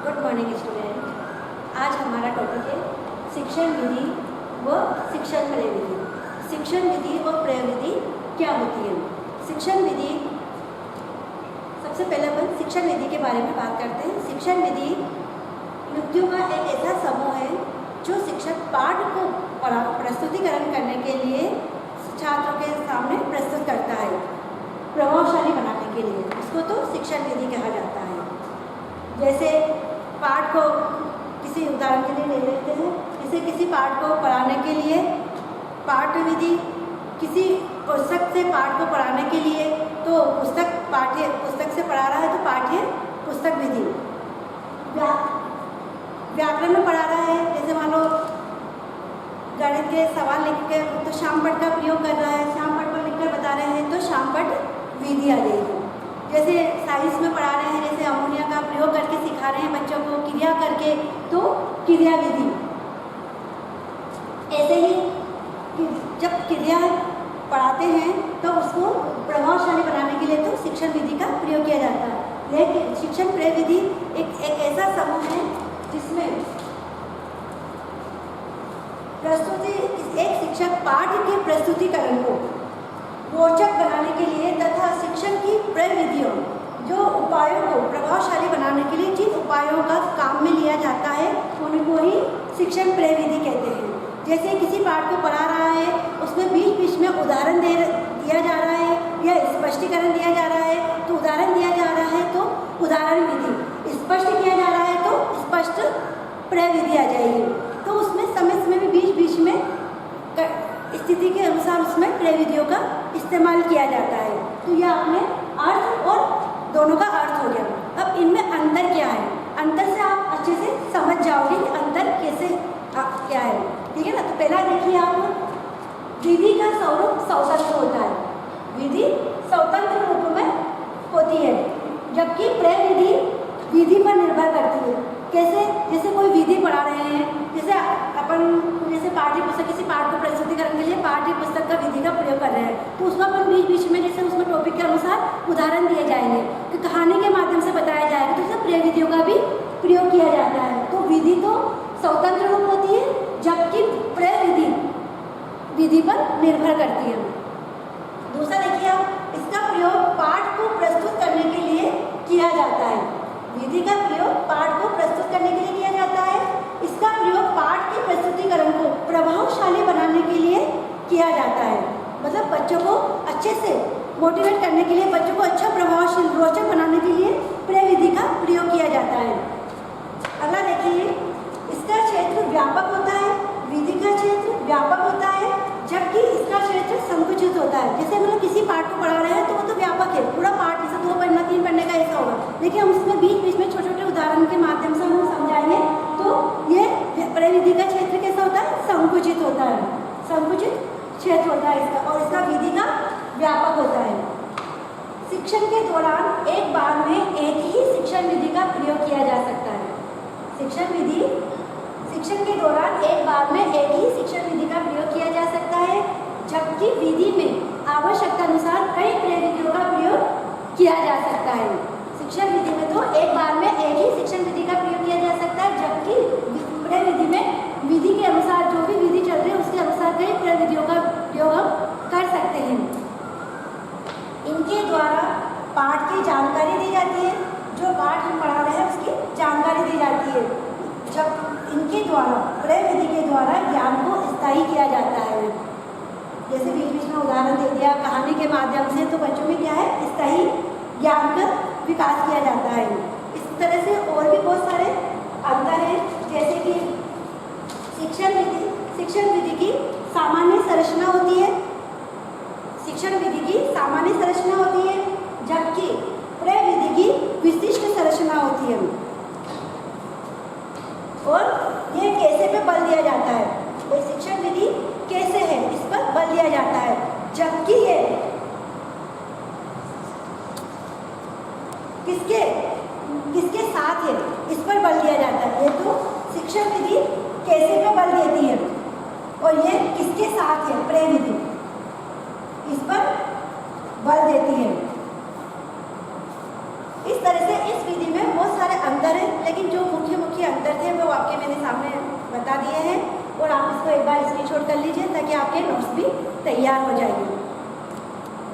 Good morning student. आज हमारा topic है शिक्षण विधि व शिक्षण प्रविधि। शिक्षण विधि व प्रविधि क्या होती है? शिक्षण विधि, सबसे पहले अपन शिक्षण विधि के बारे में बात करते हैं। शिक्षण विधि युक्तियों का एक ऐसा समूह है जो शिक्षक पाठ को प्रस्तुतिकरण करने के लिए छात्रों के सामने प्रस्तुत करता है, प्रभावशाली बनाने के लिए। इसको तो शिक्षण विधि कहा जाता है। जैसे पाठ को किसी उदाहरण के लिए ले लेते हैं, जैसे किसी पाठ को पढ़ाने के लिए पाठ विधि, किसी पुस्तक से पाठ को पढ़ाने के लिए तो पुस्तक से पढ़ा रहा है तो पाठ्य पुस्तक विधि। व्याकरण में पढ़ा रहा है, जैसे मान लो गणित के सवाल लिख के तो शामपट का प्रयोग कर रहा है, शामपट को लिखकर बता रहे हैं तो शामपट विधि आ जाएगी। जैसे साइंस में पढ़ा रहे हैं, जैसे अमोनिया का प्रयोग करके सिखा रहे हैं बच्चों को क्रिया करके तो क्रिया विधि। ऐसे ही जब क्रिया पढ़ाते हैं तो उसको प्रभावशाली बनाने के लिए तो शिक्षण विधि का प्रयोग किया जाता है। लेकिन शिक्षण प्रविधि एक ऐसा समूह है जिसमें एक शिक्षक पाठ के प्रस्तुतिकरण को रोचक बनाने के लिए तथा शिक्षण की प्रविधियों, जो उपायों को प्रभावशाली बनाने के लिए जिन उपायों का काम में लिया जाता है उनको ही शिक्षण प्रविधि कहते हैं। जैसे किसी पाठ को पढ़ा रहा है, उसमें बीच बीच में उदाहरण दिया जा रहा है या स्पष्टीकरण दिया जा रहा है, तो उदाहरण दिया जा रहा है तो उदाहरण विधि, स्पष्ट किया जा रहा है तो स्पष्ट प्रविधि आ जाएगी। तो उसमें समय समय में बीच बीच में स्थिति के अनुसार उसमें प्रविधियों का इस्तेमाल किया जाता है। तो यह अपने अर्थ और दोनों का अर्थ हो गया। अब इनमें अंतर क्या है? अंतर से आप अच्छे से समझ जाओगे कि अंतर कैसे क्या है, ठीक है ना। तो पहला देखिए आप, विधि का स्वरूप स्वतंत्र होता है, विधि स्वतंत्र रूप में होती है, जबकि प्रविधि विधि पर निर्भर करती है। कैसे? जैसे कोई विधि पढ़ा रहे हैं, जैसे पाठ्य पुस्तक, किसी पाठ को प्रस्तुतिकरण के लिए पाठ्य पुस्तक का विधि का प्रयोग कर रहे हैं, तो उसमें अपन बीच बीच में जैसे उसमें टॉपिक के अनुसार उदाहरण दिए जाएंगे, तो कहानी के माध्यम से बताया जाएगा, तो उसमें प्रविधियों का भी प्रयोग किया जाता है। तो विधि तो स्वतंत्र रूप होती है, जबकि प्रविधि विधि पर निर्भर करती है। दूसरा देखिए आप, इसका प्रयोग पाठ को प्रस्तुत करने के लिए किया जाता है। विधि का प्रयोग पाठ को प्रस्तुत करने के लिए किया जाता है। इसका प्रयोग पाठ के प्रस्तुतिकरण को प्रभावशाली बनाने के लिए किया जाता है। मतलब बच्चों को अच्छे से मोटिवेट करने के लिए, बच्चों को अच्छा प्रभावशील रोचक बनाने के लिए प्रविधि का प्रयोग किया जाता है। अगला देखिए, इसका क्षेत्र व्यापक होता है, विधि का क्षेत्र व्यापक होता है, जबकि इसका क्षेत्र संकुचित होता है। जैसे मतलब किसी पाठ को पढ़ा रहे हैं तो वो तो व्यापक है, पूरा पाठ जैसे 2 पढ़ना 3 पढ़ने का ऐसा होगा, लेकिन हम उसमें बीच बीच में छोटे छोटे उदाहरण के माध्यम से हम समझाएंगे तो ये प्रविधि का क्षेत्र कैसा होता है? संकुचित होता है, संकुचित क्षेत्र होता है इसका, और इसका विधि का व्यापक होता है। शिक्षण के दौरान एक बार में एक ही शिक्षण विधि का प्रयोग किया जा सकता है। शिक्षण के दौरान एक बार में एक ही शिक्षण विधि का प्रयोग किया जा सकता है, जबकि विधि में आवश्यकता अनुसार कई प्रविधियों का प्रयोग किया जा सकता है। शिक्षण विधि में तो एक बार में एक ही शिक्षण विधि का प्रयोग किया जा सकता है, जबकि प्रविधि में विधि के अनुसार जो भी विधि चल रही है उसके अनुसार कई प्रविधियों का प्रयोग हम कर सकते हैं। इनके द्वारा पाठ की जानकारी दी जाती है, जो पाठ हम पढ़ा रहे हैं उसकी जानकारी दी जाती है। जब इनके द्वारा, प्रविधि के द्वारा ज्ञान को स्थायी किया जाता है। जैसे बीच बीच में उदाहरण दे दिया कहानी के माध्यम से, तो बच्चों में क्या है? स्थायी ज्ञान का विकास किया जाता है। इस तरह से और भी बहुत सारे अंतर हैं, जैसे कि शिक्षण विधि की सामान्य संरचना होती है, शिक्षण विधि की सामान्य संरचना होती है, जबकि प्रविधि की विशिष्ट संरचना होती है। और ये कैसे पे बल दिया जाता है? तो शिक्षण विधि कैसे है, इस पर बल दिया जाता है, जबकि ये किसके साथ है, इस पर बल दिया जाता है। ये तो शिक्षण विधि कैसे पे बल देती है और ये किसके साथ है? प्रविधि, इस पर बल देती है। इस तरह से इस विधि में बहुत सारे अंतर हैं, लेकिन जो थे वो आपके मैंने सामने बता दिए हैं, और आप इसको एक बार स्क्रीनशॉट कर लीजिए ताकि आपके नोट्स भी तैयार हो जाएंगे।